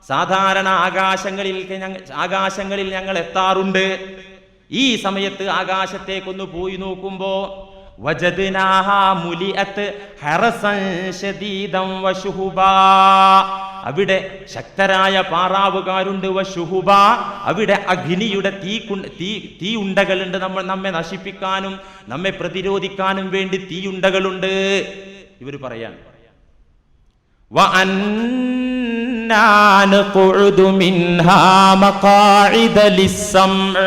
സാധാരണ ആകാശങ്ങളിൽ ഞങ്ങൾ എത്താറുണ്ട്. ഈ സമയത്ത് ആകാശത്തേക്കൊന്ന് പോയി നോക്കുമ്പോ വജദ്നാഹാ മുലിഅത് ഹറസൻ ശദീദൻ വശുഹുബാ, അവിടെ ശക്തരായ പാറാവുകാരുണ്ട്. വശുഹുബ, അവിടെ അഗ്നിയുടെ തീ ഉണ്ടകളുണ്ട്. നമ്മെ നശിപ്പിക്കാനും നമ്മെ പ്രതിരോധിക്കാനും വേണ്ടി തീയുണ്ടകളുണ്ട്. ഇവർ പറയാൻ വഅന്നാ നഖഉദു മിൻഹാ മഖാഇദ ലിസ്സംഅ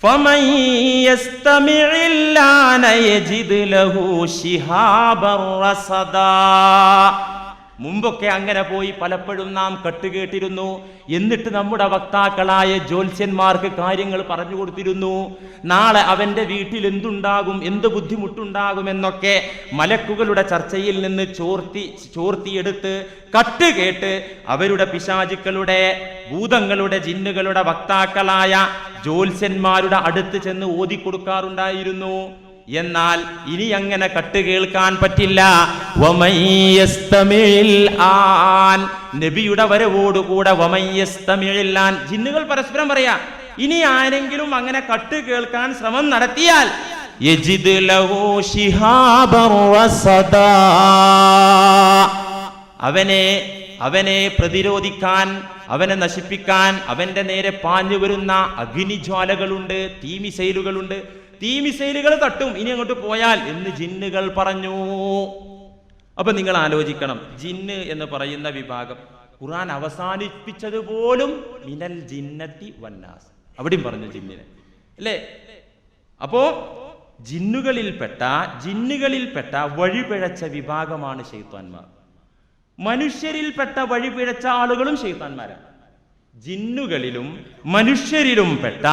ഫമൻ യസ്തമിഇല്ലാന യജിദ് ലഹു ശിഹാബർ റസദാ. മുമ്പൊക്കെ അങ്ങനെ പോയി പലപ്പോഴും നാം കട്ടുകേട്ടിരുന്നു. എന്നിട്ട് നമ്മുടെ വക്താക്കളായ ജ്യോത്സ്യന്മാർക്ക് കാര്യങ്ങൾ പറഞ്ഞു കൊടുത്തിരുന്നു. നാളെ അവന്റെ വീട്ടിൽ എന്തുണ്ടാകും, എന്ത് ബുദ്ധിമുട്ടുണ്ടാകുമെന്നൊക്കെ മലക്കുകളുടെ ചർച്ചയിൽ നിന്ന് ചോർത്തിയെടുത്ത് കട്ടുകേട്ട് അവരുടെ പിശാചുക്കളുടെ, ഭൂതങ്ങളുടെ, ജിന്നുകളുടെ വക്താക്കളായ ജ്യോത്സ്യന്മാരുടെ അടുത്ത് ചെന്ന് ഓതിക്കൊടുക്കാറുണ്ടായിരുന്നു. എന്നാൽ ഇനി അങ്ങനെ കട്ടുകേൾക്കാൻ പറ്റില്ല. നബിയുടെ വരവോടുകൂടെ ജിന്നുകൾ പരസ്പരം പറയാ, ഇനി ആരെങ്കിലും അങ്ങനെ കട്ട് കേൾക്കാൻ ശ്രമം നടത്തിയാൽ യജിദ് ലഹു ശിഹാബർ റസദാ, അവനെ പ്രതിരോധിക്കാൻ, അവനെ നശിപ്പിക്കാൻ അവന്റെ നേരെ പാഞ്ഞു വരുന്ന അഗ്നിജ്വാലകളുണ്ട്, തീമിസൈലുകളുണ്ട്. തീമിസൈലുകൾ തട്ടും ഇനി അങ്ങോട്ട് പോയാൽ എന്ന് ജിന്നുകൾ പറഞ്ഞു. അപ്പൊ നിങ്ങൾ ആലോചിക്കണം, ജിന്ന് എന്ന് പറയുന്ന വിഭാഗം ഖുർആൻ അവസാനിപ്പിച്ചത് പോലും മിനൽ ജിന്നത്തി വന്നാസ്, അവിടെയും പറഞ്ഞു ജിന്നിനെ അല്ലേ. അപ്പോ ജിന്നുകളിൽപ്പെട്ട വഴിപിഴച്ച വിഭാഗമാണ് ശൈത്താന്മാർ. മനുഷ്യരിൽപ്പെട്ട വഴിപിഴച്ച ആളുകളും ശൈത്താന്മാരാണ്. ജിന്നുകളിലും മനുഷ്യരിലും പെട്ട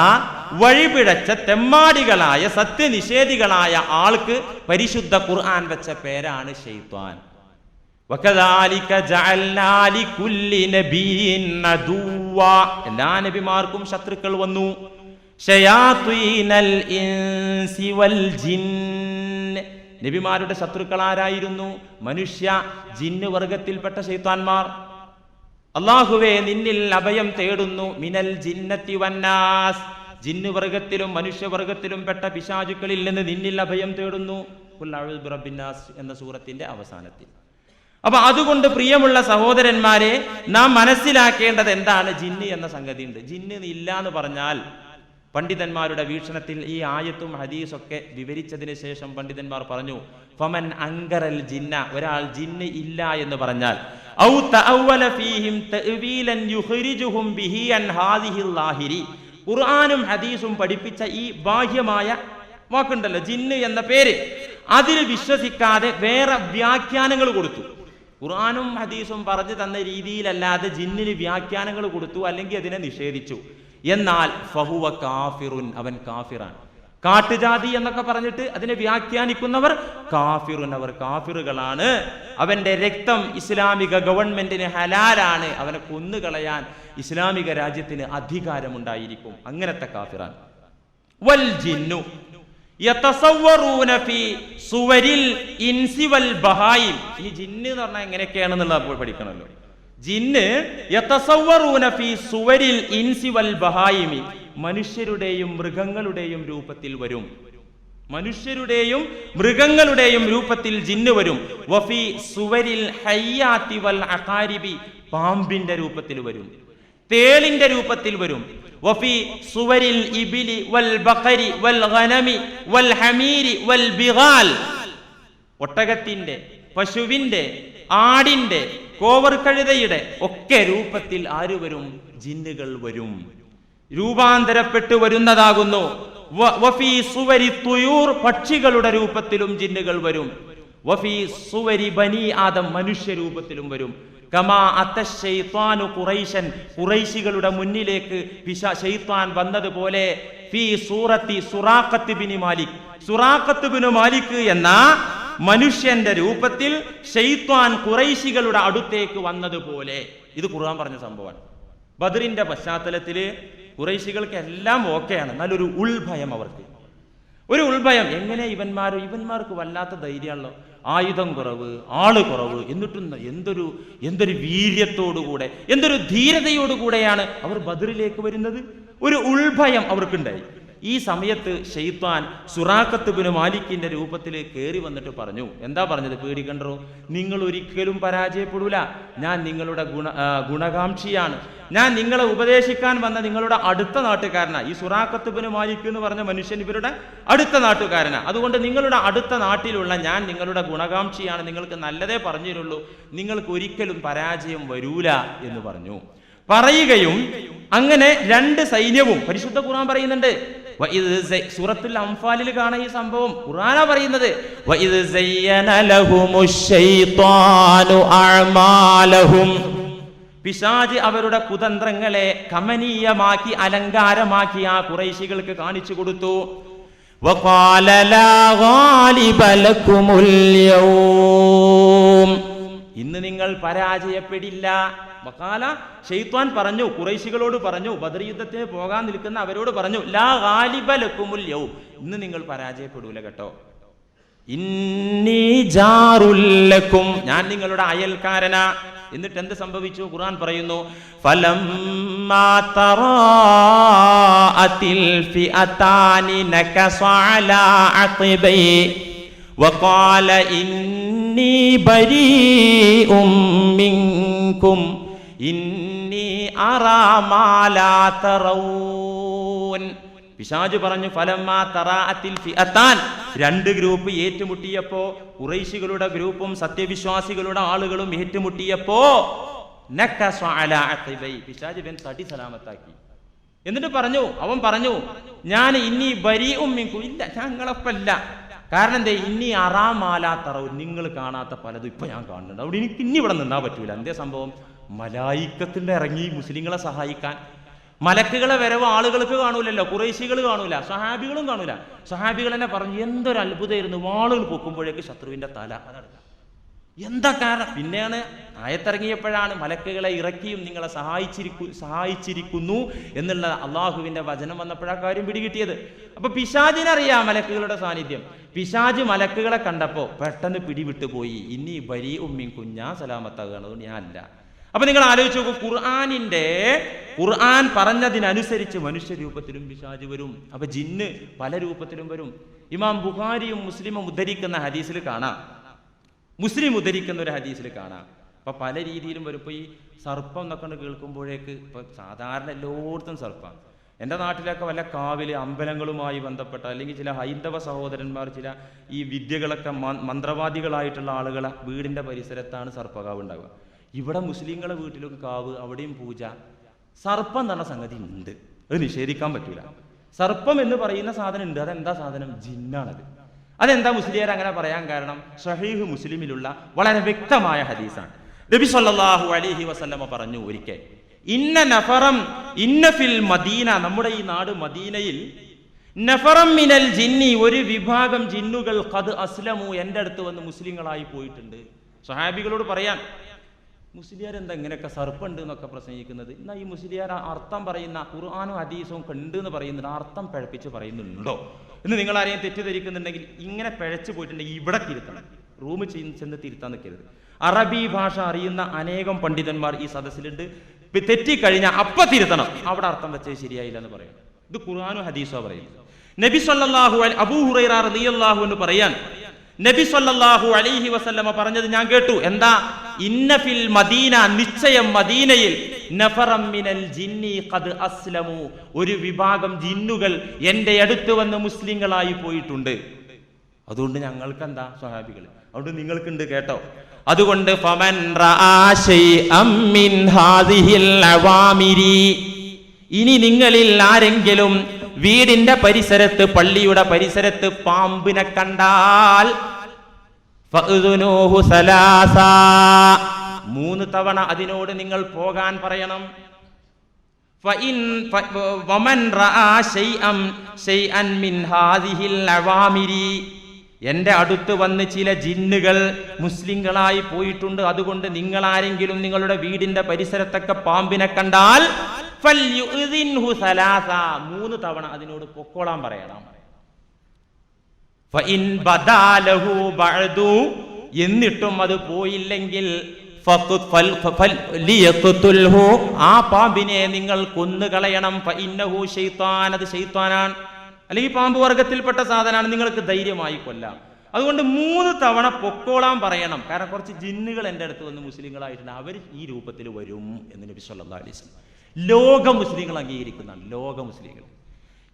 വഴിപിഴച്ച തെമ്മാടികളായ സത്യനിഷേധികളായ ആൾക്ക് പരിശുദ്ധ ഖുർആൻ വെച്ച പേരാണ് ശൈത്താൻ. വകദാലിക ജഅൽനാ ലികുല്ലി നബിയിൻ അദുവ്വ, എല്ലാ നബിമാർക്കും ശത്രുക്കൾ വന്നു. ശയാത്വീനൽ ഇൻസി വൽ ജിന്ന്, നബിമാരുടെ ശത്രുക്കൾ ആരായിരുന്നു? മനുഷ്യ ജിന്ന് വർഗത്തിൽപ്പെട്ട ശൈത്താന്മാർ. അല്ലാഹുവേ നിന്നിൽ അഭയം തേടുന്നു. മിനൽ ജിന്നത്തി വന്നാസ്, ജിന്ന് വർഗത്തിലും മനുഷ്യവർഗത്തിലും പെട്ട പിശാചുക്കളിൽ നിന്ന് നിന്നിൽ അഭയം തേടുന്നു. ഖുൽ അഊദു ബിറബ്ബിന്നാസ് എന്ന സൂറത്തിന്റെ അവസാനത്തിൽ. അപ്പൊ അതുകൊണ്ട് പ്രിയമുള്ള സഹോദരന്മാരെ, നാം മനസ്സിലാക്കേണ്ടത് എന്താണ്? ജിന്ന് എന്ന സംഗതി ഉണ്ട്. ജിന്ന് ഇല്ല എന്ന് പറഞ്ഞാൽ പണ്ഡിതന്മാരുടെ വീക്ഷണത്തിൽ ഈ ആയത്തും ഹദീസൊക്കെ വിവരിച്ചതിന് ശേഷം പണ്ഡിതന്മാർ പറഞ്ഞു, ഫമൻ അങ്കറൽ ജിന്ന, ഒരാൾ ജിന്ന് ഇല്ല എന്ന് പറഞ്ഞാൽ ഔ തഅവ്വല ഫീഹിം തഅ്വീലൻ യുഖ്രിജുഹും ബിഹി അൻ ഹാദിഹിൽ ലാഹിരി, ഖുർആനും ഹദീസും പഠിപ്പിച്ച ഈ ബാഹ്യമായ വാക്കുണ്ടല്ലോ ജിന്ന് എന്ന പേര്, അതിൽ വിശ്വസിക്കാതെ വേറെ വ്യാഖ്യാനങ്ങൾ കൊടുത്തു. ഖുർആനും ഹദീസും പറഞ്ഞു തന്ന രീതിയിലല്ലാതെ ജിന്നിന് വ്യാഖ്യാനങ്ങൾ കൊടുത്തു, അല്ലെങ്കിൽ അതിനെ നിഷേധിച്ചു. എന്നാൽ ഫഹുവ കാഫിറുൻ, അവൻ കാഫിറാണ്. കാട്ടുജാതി എന്നൊക്കെ പറഞ്ഞിട്ട് അതിനെ വ്യാഖ്യാനിക്കുന്നവർ കാഫിറുൻ, അവർ കാഫിറുകളാണ്. അവന്റെ രക്തം ഇസ്ലാമിക ഗവൺമെന്റിന് ഹലാലാണ്, അവനെ കൊന്നുകളയാൻ ഇസ്ലാമിക രാജ്യത്തിന് അധികാരമുണ്ടായിരിക്കും. അങ്ങനത്തെ കാഫിറാണ്. വൽ ജിന്നു യതസവ്വറൂന ഫീ സുവരിൽ ഇൻസി വൽ ബഹായിം, ഈ ജിന്ന് എന്ന് പറഞ്ഞാൽ എങ്ങനെയൊക്കെയാണെന്നുള്ളത് പഠിക്കണമല്ലോ. ജിന്ന് യതസവ്വറൂന ഫീ സുവരിൽ ഇൻസി വൽ ബഹായിമി, മനുഷ്യരുടെയും മൃഗങ്ങളുടെയും രൂപത്തിൽ വരും. മനുഷ്യരുടെയും മൃഗങ്ങളുടെയും രൂപത്തിൽ ജിന്ന് വരും. വഫീ സുവരിൽ ഹയ്യാത്തി വൽ അഖാരിബി, പാമ്പിന്റെ രൂപത്തിൽ വരും, തേളിന്റെ രൂപത്തിൽ വരും. വഫീ സുവരിൽ ഇബിലി വൽ ബഖരി വൽ ഗനമി വൽ ഹമീരി വൽ ബിഗാൽ, ഒട്ടകത്തിന്റെ, പശുവിന്റെ, ആടിന്റെ, കോവർ കഴുതയുടെ ഒക്കെ രൂപത്തിൽ ആര് വരും? ജിന്നുകൾ വരും, രൂപാന്തരപ്പെട്ടു വരുന്നതാകുന്നു. വഫീ സുവരി തുയൂർ, പക്ഷികളുടെ രൂപത്തിലും ജിന്നുകൾ വരും. വഫീ സുവരി ബനി ആദം, മനുഷ്യ രൂപത്തിലും വരും. കമാ അത്തശൈത്വാനു ഖുറൈശൻ, ഖുറൈശികളുടെ മുന്നിലേക്ക് ശൈത്വാൻ വന്നതുപോലെ ഫീ സൂറത്തി സുറാഖത്ത് ബിനി മാലിക്, സുറാഖത്ത് ബിനു മാലിക് എന്ന മനുഷ്യന്റെ രൂപത്തിൽ ശൈത്വാൻ ഖുറൈശികളുടെ അടുത്തേക്ക് വന്നതുപോലെ. ഇത് ഖുർആൻ പറഞ്ഞ സംഭവമാണ്. ബദറിന്റെ പശ്ചാത്തലത്തിൽ ഖുറൈശികൾക്ക് എല്ലാം ഓക്കെയാണ്, നല്ലൊരു ഉൾഭയം അവർക്ക്, ഒരു ഉൾഭയം. എങ്ങനെ ഇവന്മാർക്ക് വല്ലാത്ത ധൈര്യമാണല്ലോ, ആയുധം കുറവ്, ആള് കുറവ്, എന്നിട്ടും എന്തൊരു വീര്യത്തോടുകൂടെ, എന്തൊരു ധീരതയോടുകൂടെയാണ് അവർ ബദറിലേക്ക് വരുന്നത്. ഒരു ഉൾഭയം അവർക്കുണ്ടായി. ഈ സമയത്ത് ശൈത്താൻ സുറാഖത്ത് ബിൻ മാലിക്കിന്റെ രൂപത്തിൽ കയറി വന്നിട്ട് പറഞ്ഞു. എന്താ പറഞ്ഞത്? പേടിക്കണ്ടോ, നിങ്ങൾ ഒരിക്കലും പരാജയപ്പെടൂല, ഞാൻ നിങ്ങളുടെ ഗുണകാംക്ഷിയാണ്, ഞാൻ നിങ്ങളെ ഉപദേശിക്കാൻ വന്ന നിങ്ങളുടെ അടുത്ത നാട്ടുകാരനാ. ഈ സുറാഖത്ത് ബിൻ മാലിക് എന്ന് പറഞ്ഞ മനുഷ്യൻ ഇവരുടെ അടുത്ത നാട്ടുകാരനാ. അതുകൊണ്ട് നിങ്ങളുടെ അടുത്ത നാട്ടിലുള്ള ഞാൻ നിങ്ങളുടെ ഗുണകാംക്ഷിയാണ്, നിങ്ങൾക്ക് നല്ലതേ പറഞ്ഞു തരുള്ളൂ, നിങ്ങൾക്ക് ഒരിക്കലും പരാജയം വരൂല എന്ന് പറഞ്ഞു. പറയുകയും അങ്ങനെ രണ്ട് സൈന്യവും, പരിശുദ്ധ ഖുർആൻ പറയുന്നുണ്ട്, സൂറത്തുൽ അംഫാലിൽ കാണാം ഈ സംഭവം. ഖുർആനാ പറയുന്നത്, പിശാച് അവരുടെ കുതന്ത്രങ്ങളെ കമനീയമാക്കി അലങ്കാരമാക്കി ആ ഖുറൈശികൾക്ക് കാണിച്ചു കൊടുത്തു. വഖാല ലാ ഗാലിബ ലക്കുമുൽ യൗം, ഇന്ന് നിങ്ങൾ പരാജയപ്പെടില്ല. വഖാല, ശൈത്വാൻ പറഞ്ഞു, ഖുറൈശികളോട് പറഞ്ഞു, ബദർ യുദ്ധത്തിന് പോകാൻ നിൽക്കുന്ന അവരോട് പറഞ്ഞു, ലാ ഗാലിബ ലക്കുമുൽ യൗം, ഇന്ന് നിങ്ങൾ പരാജയപ്പെടൂല കേട്ടോ. ഇന്നി ജാറുൽ ലക്കും, ഞാൻ നിങ്ങളുടെ അയൽക്കാരനാ. എന്നിട്ട് എന്ത് സംഭവിച്ചു? ഖുർആൻ പറയുന്നു, ഫലമ്മാ തറാഅത്തിൽ ഫിഅതാനി നകസ അലാ അഖിബൈ വഖാല ഇന്നി ബരീഉം മിൻകും ഇന്നി അറാ മാ ലാ തറൗൻ. പിശാച് പറഞ്ഞു, ഫലമ്മാ തറാഅത്തിൽ ഫിഅതാൻ, രണ്ട് ഗ്രൂപ്പ് ഏറ്റുമുട്ടിയപ്പോ, ഖുറൈശികളുടെ ഗ്രൂപ്പും സത്യവിശ്വാസികളുടെ ആളുകളും ഏറ്റുമുട്ടിയപ്പോ, നകസ അലാ അഖിബൈ, പിശാച് ബൻ തടി സലാമത്താക്കി. എന്നിട്ട് പറഞ്ഞു, അവൻ പറഞ്ഞു, ഞാൻ ഇന്നി ബരീഉം മിൻകും, ഇല്ല ഞങ്ങളപ്പല്ല. കാരണം എന്തേ? ഇന്നി അറാ മാ ലാ തറൗൻ, നിങ്ങൾ കാണാത്ത പലതും ഇപ്പൊ ഞാൻ കാണുന്നുണ്ട്, അവിടെ എനിക്ക് ഇനി ഇവിടെ നിന്നാ പറ്റൂല. എന്തേ സംഭവം? മലായിക്കത്തിന്റെ ഇറങ്ങി മുസ്ലിങ്ങളെ സഹായിക്കാൻ. മലക്കുകളെ വരവ് ആളുകൾക്ക് കാണൂലല്ലോ, ഖുറൈശികൾ കാണൂല, സഹാബികളും കാണൂല. സഹാബികൾ തന്നെ പറഞ്ഞു, എന്തൊരു അത്ഭുതമായിരുന്നു, വാളുകൾ പൊക്കുമ്പോഴേക്ക് ശത്രുവിന്റെ തല അതടക്കം. എന്താ കാരണം? പിന്നെയാണ് ആയത്തിറങ്ങിയപ്പോഴാണ് മലക്കുകളെ ഇറക്കിയും നിങ്ങളെ സഹായിച്ചിരിക്കുന്നു എന്നുള്ള അള്ളാഹുവിന്റെ വചനം വന്നപ്പോഴാ കാര്യം പിടികിട്ടിയത്. അപ്പൊ പിശാചിനറിയാം മലക്കുകളുടെ സാന്നിധ്യം. പിശാച് മലക്കുകളെ കണ്ടപ്പോ പെട്ടെന്ന് പിടിവിട്ടു പോയി, ഇനി ബരീ ഉമ്മിൻ കുഞ്ഞാ സലാമത്താകുകയാണ്, അതുകൊണ്ട് ഞാൻ അല്ല. അപ്പൊ നിങ്ങൾ ആലോചിച്ച് നോക്കൂ, ഖുർആൻ പറഞ്ഞതിനനുസരിച്ച് മനുഷ്യരൂപത്തിലും പിശാച് വരും. അപ്പൊ ജിന്ന് പല രൂപത്തിലും വരും. ഇമാം ബുഖാരിയും മുസ്ലിമും ഉദ്ധരിക്കുന്ന ഹദീസിൽ കാണാം, മുസ്ലിം ഉദ്ധരിക്കുന്ന ഒരു ഹദീസിൽ കാണാം. അപ്പൊ പല രീതിയിലും വരും. ഇപ്പൊ ഈ സർപ്പം എന്നൊക്കെ കേൾക്കുമ്പോഴേക്ക് ഇപ്പൊ സാധാരണ എല്ലായിടത്തും സർപ്പം. എൻ്റെ നാട്ടിലൊക്കെ വല്ല കാവില് അമ്പലങ്ങളുമായി ബന്ധപ്പെട്ട അല്ലെങ്കിൽ ചില ഹൈന്ദവ സഹോദരന്മാർ ചില ഈ വിദ്യകളൊക്കെ മന്ത്രവാദികളായിട്ടുള്ള ആളുകളെ വീടിന്റെ പരിസരത്താണ് സർപ്പകാവ് ഉണ്ടാവുക. ഇവിടെ മുസ്ലിങ്ങളെ വീട്ടിലും കാവ്, അവിടെയും പൂജ. സർപ്പം എന്ന് പറഞ്ഞ സംഗതി ഉണ്ട്, അത് നിഷേധിക്കാൻ പറ്റൂല. സർപ്പം എന്ന് പറയുന്ന സാധനം ഉണ്ട്. അതെന്താ സാധനം? ജിന്നാണത്. അതെന്താ മുസ്ലിയാർ അങ്ങനെ പറയാൻ കാരണം? സ്വഹീഹ് മുസ്ലിമിലുള്ള വളരെ വ്യക്തമായ ഹദീസാണ്. നബി സല്ലല്ലാഹു അലൈഹി വസല്ലമ പറഞ്ഞു ഒരിക്കൽ, ഇന്ന ഫിൽ മദീന, നമ്മുടെ ഈ നാട് മദീനയിൽ, നഫറം മിനൽ ജിന്നി, ഒരു വിഭാഗം ജിന്നുകൾ ഖദ് അസ്ലമു, എൻ്റെ അടുത്ത് വന്ന് മുസ്ലിങ്ങളായി പോയിട്ടുണ്ട്. സ്വഹാബികളോട് പറയാൻ, മുസ്ലിയാർ എന്താ ഇങ്ങനെയൊക്കെ സർപ്പുണ്ട് എന്നൊക്കെ പ്രസംഗിക്കുന്നത്? എന്നാൽ ഈ മുസ്ലിയാർ അർത്ഥം പറയുന്ന ഖുർആനും ഹദീസും ഉണ്ട് എന്ന് പറയുന്നുണ്ട്, അർത്ഥം പിഴപ്പിച്ച് പറയുന്നുണ്ടോ എന്ന് നിങ്ങൾ ആരെയും തെറ്റിദ്ധരിക്കുന്നുണ്ടെങ്കിൽ ഇങ്ങനെ പിഴച്ചു പോയിട്ടുണ്ടെങ്കിൽ ഇവിടെ തിരുത്തണം, റൂമിൽ ചെന്ന് തിരുത്താൻ നിൽക്കരുത്. അറബി ഭാഷ അറിയുന്ന അനേകം പണ്ഡിതന്മാർ ഈ സദസ്സിലുണ്ട്. തെറ്റിക്കഴിഞ്ഞാൽ അപ്പ തിരുത്തണം, അവിടെ അർത്ഥം വെച്ചത് ശരിയായില്ല എന്ന് പറയണം. ഇത് ഖുർആനും ഹദീസോ പറയുന്നത്. നബി സല്ലല്ലാഹു അലൈഹി അബൂ ഹുറൈറ റളിയല്ലാഹു അൻഹു പറയാൻ, നബി സല്ലല്ലാഹു അലൈഹി വസല്ലമ പറഞ്ഞത് ഞാൻ കേട്ടു. എന്താ? ഇന്ന ഫിൽ മദീന, നിശ്ചയം മദീനയിൽ, നഫറം മിനൽ ജിന്നി ഖദ് അസ്ലമു, ഒരു വിഭാഗം ജിന്നുകൾ എൻ്റെ അടുത്ത് വന്ന് മുസ്ലിങ്ങളായി പോയിട്ടുണ്ട്. അതുകൊണ്ട് ഞങ്ങൾക്ക് എന്താ സ്വഹാബികൾ, അതുകൊണ്ട് നിങ്ങൾക്കുണ്ട് കേട്ടോ. അതുകൊണ്ട് ഫമൻ റആ ശൈഅം മിൻ ഹാദിഹിൽ അവാമിരി, ഇനി നിങ്ങളിൽ ആരെങ്കിലും വീടിന്റെ പരിസരത്ത്, പള്ളിയുടെ പരിസരത്ത് പാമ്പിനെ കണ്ടാൽ ഫഅ്ദുനൂഹു സലാസ, 3 തവണ അതിനോട് നിങ്ങൾ പോകാൻ പറയണം. വമൻ റആ ശൈഅൻ മിൻ ഹാദിഹിൽ അവാമിരി, എൻ്റെ അടുത്ത് വന്ന് ചില ജിന്നുകൾ മുസ്ലിങ്ങളായി പോയിട്ടുണ്ട്, അതുകൊണ്ട് നിങ്ങൾ ആരെങ്കിലും നിങ്ങളുടെ വീടിന്റെ പരിസരത്തൊക്കെ പാമ്പിനെ കണ്ടാൽ ഫൽയുഇദിൻഹു സലാസ, 3 തവണ അതിനോട് പൊക്കോളാൻ പറയണം. ഫഇൻ ബദാലഹു ബഅദു, എന്നിട്ടും അത് പോയില്ലെങ്കിൽ ആ പാമ്പിനെ നിങ്ങൾ കൊന്നുകളയണം. ഫഇന്നഹു ശൈത്താൻ, അത് ശൈത്താനാണ്, അല്ലെങ്കിൽ പാമ്പ് വർഗത്തിൽപ്പെട്ട സാധനമാണ്, നിങ്ങൾക്ക് ധൈര്യമായി കൊല്ലാം. അതുകൊണ്ട് 3 തവണ പൊക്കോളാൻ പറയണം. കാരണം കുറച്ച് ജിന്നുകൾ എൻ്റെ അടുത്ത് വന്ന് മുസ്ലിങ്ങളായിട്ടുണ്ട്, അവർ ഈ രൂപത്തിൽ വരും എന്ന് നബി സല്ലല്ലാഹു അലൈഹി വസല്ലം. ലോക മുസ്ലിങ്ങൾ അംഗീകരിക്കുന്നതാണ്, ലോക മുസ്ലിങ്ങൾ.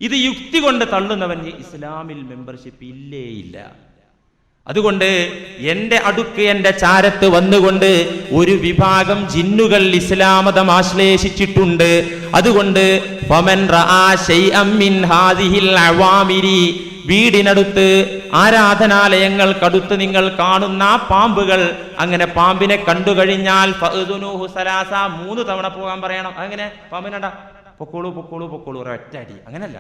ഇത് യുക്തി കൊണ്ട് തള്ളുന്നവന് ഇസ്ലാമിൽ മെമ്പർഷിപ്പ് ഇല്ലേ ഇല്ല. അതുകൊണ്ട് എൻ്റെ അടുക്ക്, എൻ്റെ ചാരത്ത് വന്നുകൊണ്ട് ഒരു വിഭാഗം ജിന്നുകൾ ഇസ്ലാം മതം ആശ്ലേഷിച്ചിട്ടുണ്ട്. അതുകൊണ്ട് ഫമൻ റആ ശൈഅൻ മിൻ ഹാദിഹിൽ അവാമിരി, വീടിനടുത്ത് ആരാധനാലയങ്ങൾക്കടുത്ത് നിങ്ങൾ കാണുന്ന പാമ്പുകൾ, അങ്ങനെ പാമ്പിനെ കണ്ടു കഴിഞ്ഞാൽ ഫഅ്ദുനൂഹു സലാസ, 3 തവണ പോകാൻ പറയണം. അങ്ങനെ പാമ്പിനടാ പൊക്കോളൂ പൊക്കോളൂ പൊക്കോളൂ, ഒരൊറ്റടി, അങ്ങനല്ല,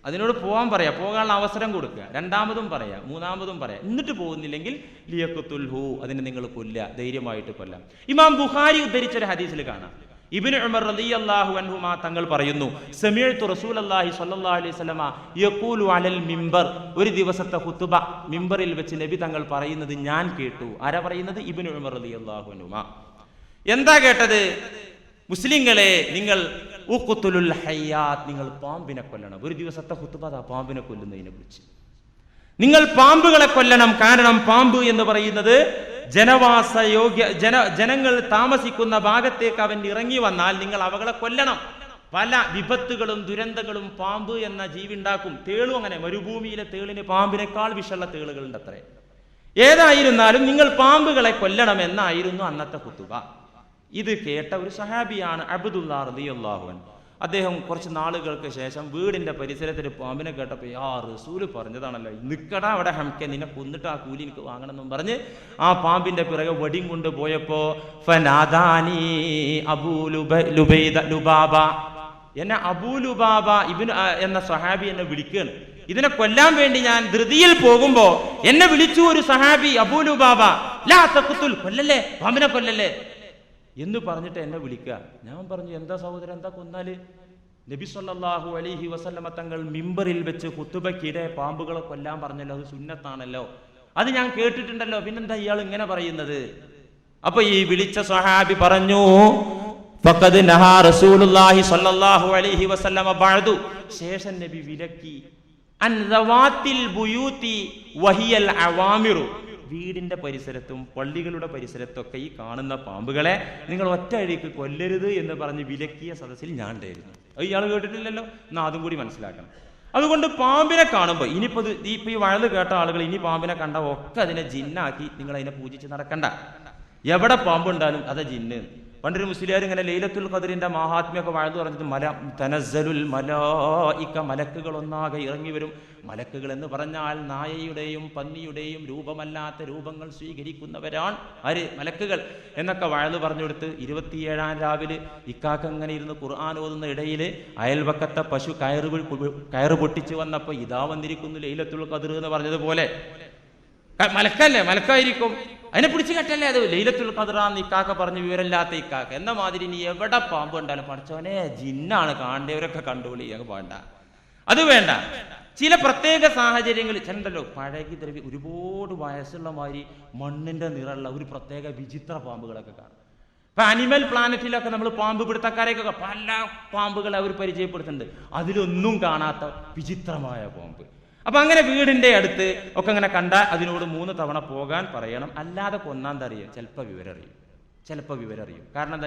അതിനോട് പോകാൻ പറയാ, പോകാനുള്ള അവസരം കൊടുക്കുക. 2ാമതും പറയാ, 3ാമതും പറയാ. എന്നിട്ട് പോകുന്നില്ലെങ്കിൽ ലിയഖ്തുൽഹു, അതിനെ നിങ്ങൾ കൊല്ലുക, ധൈര്യമായിട്ട് കൊല്ലാം. ഇമാം ബുഖാരി ഉദ്ധരിച്ചൊരു ഹദീസിൽ കാണാം, ഇബ്നു ഉമർ റളിയല്ലാഹു അൻഹുമാ തങ്ങൾ പറയുന്നു, സമിഅ്തു റസൂലല്ലാഹി സ്വല്ലല്ലാഹു അലൈഹി വസല്ലമ യഖൂലു അലൽ മിമ്പർ, ഒരു ദിവസത്തെ ഖുതുബ മിമ്പറിൽ വെച്ച് നബി തങ്ങൾ പറയുന്നത് ഞാൻ കേട്ടു. ആരാ പറയുന്നത്? ഇബ്നു ഉമർ റളിയല്ലാഹു അൻഹുമാ. എന്താ കേട്ടത്? മുസ്ലിങ്ങളെ, നിങ്ങൾ ഉഖ്തുലുൽ ഹയ്യാത്ത്, നിങ്ങൾ പാമ്പിനെ കൊല്ലണം. ഒരു ദിവസത്തെ ഖുതുബ പാമ്പിനെ കൊല്ലുന്നതിനെ കുറിച്ച്. നിങ്ങൾ പാമ്പുകളെ കൊല്ലണം. കാരണം പാമ്പ് എന്ന് പറയുന്നത് ജനവാസ യോഗ്യ ജനങ്ങൾ താമസിക്കുന്ന ഭാഗത്തേക്ക് അവൻ ഇറങ്ങി വന്നാൽ നിങ്ങൾ അവകളെ കൊല്ലണം. പല വിപത്തുകളും ദുരന്തങ്ങളും പാമ്പ് എന്ന ജീവി ഉണ്ടാക്കും. തേളും അങ്ങനെ, മരുഭൂമിയിലെ തേളിന് പാമ്പിനേക്കാൾ വിഷമുള്ള തേളുകളുണ്ട് അത്രേ. ഏതായിരുന്നാലും നിങ്ങൾ പാമ്പുകളെ കൊല്ലണം എന്നായിരുന്നു അന്നത്തെ ഖുതുബ. ഇത് കേട്ട ഒരു സഹാബിയാണ് അബ്ദുല്ലാ റളിയല്ലാഹു അൻഹു. അദ്ദേഹം കുറച്ച് നാളുകൾക്ക് ശേഷം വീടിന്റെ പരിസരത്തിൽ പാമ്പിനെ കേട്ടപ്പോൾ, യാ റസൂല് പറഞ്ഞതാണല്ലോ, നിക്കടാ അവിടെ ഹംക്കെ, നിന്നെ കൊന്നിട്ട് ആ കൂലി എനിക്ക് വാങ്ങണം എന്നും പറഞ്ഞ് ആ പാമ്പിന്റെ പിറകെ വടിയും കൊണ്ട് പോയപ്പോ ഫനാദാനി അബൂ ലുബാബ, എന്നെ അബൂ ലുബാബ എന്ന സഹാബി എന്നെ വിളിക്കുകയാണ്. ഇതിനെ കൊല്ലാൻ വേണ്ടി ഞാൻ ധൃതിയിൽ പോകുമ്പോ എന്നെ വിളിച്ചു ഒരു സഹാബി, അബൂ ലുബാബ, ലാ തഖ്തുൽ, കൊല്ലല്ലേ, പാമ്പിനെ കൊല്ലല്ലേ എന്ന് പറഞ്ഞിട്ട് എന്നെ വിളിക്കുക. ഞാൻ പറഞ്ഞു, എന്താ സഹോദരൻ, എന്താ കൊന്നാല്? നബി സല്ലല്ലാഹു അലൈഹി വസല്ലമ തങ്ങൾ മിമ്പറിൽ വെച്ച് ഖുതുബക്കിടെ പാമ്പുകളെ കൊല്ലാൻ പറഞ്ഞല്ലോ, അത് സുന്നത്താണല്ലോ, അത് ഞാൻ കേട്ടിട്ടുണ്ടല്ലോ, പിന്നെന്താ ഇയാൾ ഇങ്ങനെ പറയുന്നത്? അപ്പൊ ഈ വിളിച്ച സ്വഹാബി പറഞ്ഞു, ഫഖദ് നഹാ റസൂലുള്ളാഹി സ്വല്ലല്ലാഹു അലൈഹി വസല്ലമ ബഅദു, ശേഷം നബി വിലക്കി, അൻ ദവാത്തിൽ ബുയൂതി വഹിയൽ അവാമിറു, വീടിന്റെ പരിസരത്തും പള്ളികളുടെ പരിസരത്തൊക്കെ ഈ കാണുന്ന പാമ്പുകളെ നിങ്ങൾ ഒറ്റ അഴിക്ക് കൊല്ലരുത് എന്ന് പറഞ്ഞ് വിലക്കിയ സദസ്സിൽ ഞാൻ ഉണ്ടായിരുന്നു. അത് ഇയാൾ കേട്ടിട്ടില്ലല്ലോ, എന്നാ അതും കൂടി മനസ്സിലാക്കണം. അതുകൊണ്ട് പാമ്പിനെ കാണുമ്പോൾ ഇനിയിപ്പോൾ ഈ വഴല് കേട്ട ആളുകൾ ഇനി പാമ്പിനെ കണ്ട ഒക്കെ അതിനെ ജിന്നാക്കി നിങ്ങൾ അതിനെ പൂജിച്ച് നടക്കണ്ട. എവിടെ പാമ്പുണ്ടാലും അതാ ജിന്ന്. പണ്ടൊരു മുസ്ലിയാർ ഇങ്ങനെ ലൈലത്തുൽ ഖദറിന്റെ മഹാത്മ്യമൊക്കെ വഴല് പറഞ്ഞിട്ട് തനസ്സലുൽ മലായിക, മലക്കുകൾ ഒന്നാകെ ഇറങ്ങി വരും. മലക്കുകൾ എന്ന് പറഞ്ഞാൽ നായയുടെയും പന്നിയുടെയും രൂപമല്ലാത്ത രൂപങ്ങൾ സ്വീകരിക്കുന്നവരാണ് ആര്? മലക്കുകൾ എന്നൊക്കെ വഴല് പറഞ്ഞു കൊടുത്ത് 27-ാം രാവിലെ ഇക്കാക്ക അങ്ങനെ ഇരുന്ന് ഖുർആൻ ഓതുന്ന ഇടയിൽ അയൽവക്കത്തെ പശു കയറ് പൊട്ടിച്ച് വന്നപ്പോൾ ഇതാ വന്നിരിക്കുന്നു ലൈലത്തുൽ ഖദർ എന്ന് പറഞ്ഞതുപോലെ മലക്കല്ലേ, മലക്കായിരിക്കും, അതിനെ പിടിച്ചു കെട്ടല്ലേ അത് ലൈലത്തുൽ ഖദറാന്ന് ഇക്കാക്ക പറഞ്ഞ് വിവരമില്ലാത്ത ഇക്കാക്ക എന്ന മാതിരി. ഇനി എവിടെ പാമ്പ് ഉണ്ടാലും പഠിച്ചവനെ ജിന്നാണ്, കാണേണ്ടവരൊക്കെ കണ്ടുപിടി, വേണ്ട, അത് വേണ്ട. ചില പ്രത്യേക സാഹചര്യങ്ങളിൽ ചിലണ്ടല്ലോ പഴകി ദ്രവ്യ ഒരുപാട് വയസ്സുള്ള മാതിരി മണ്ണിന്റെ നിറമുള്ള ഒരു പ്രത്യേക വിചിത്ര പാമ്പുകളൊക്കെ കാണും. ഇപ്പൊ അനിമൽ പ്ലാനറ്റിലൊക്കെ നമ്മൾ പാമ്പ് പിടുത്തക്കാരെയൊക്കെ പല പാമ്പുകളെ അവർ പരിചയപ്പെടുത്തുന്നുണ്ട്, അതിലൊന്നും കാണാത്ത വിചിത്രമായ പാമ്പ്. അപ്പൊ അങ്ങനെ വീടിന്റെ അടുത്ത് ഒക്കെ അങ്ങനെ കണ്ടാൽ അതിനോട് 3 തവണ പോകാൻ പറയണം. അല്ലാതെ കൊന്നാൻ തറിയും, ചിലപ്പോൾ വിവരം അറിയും. കാരണം എന്താ?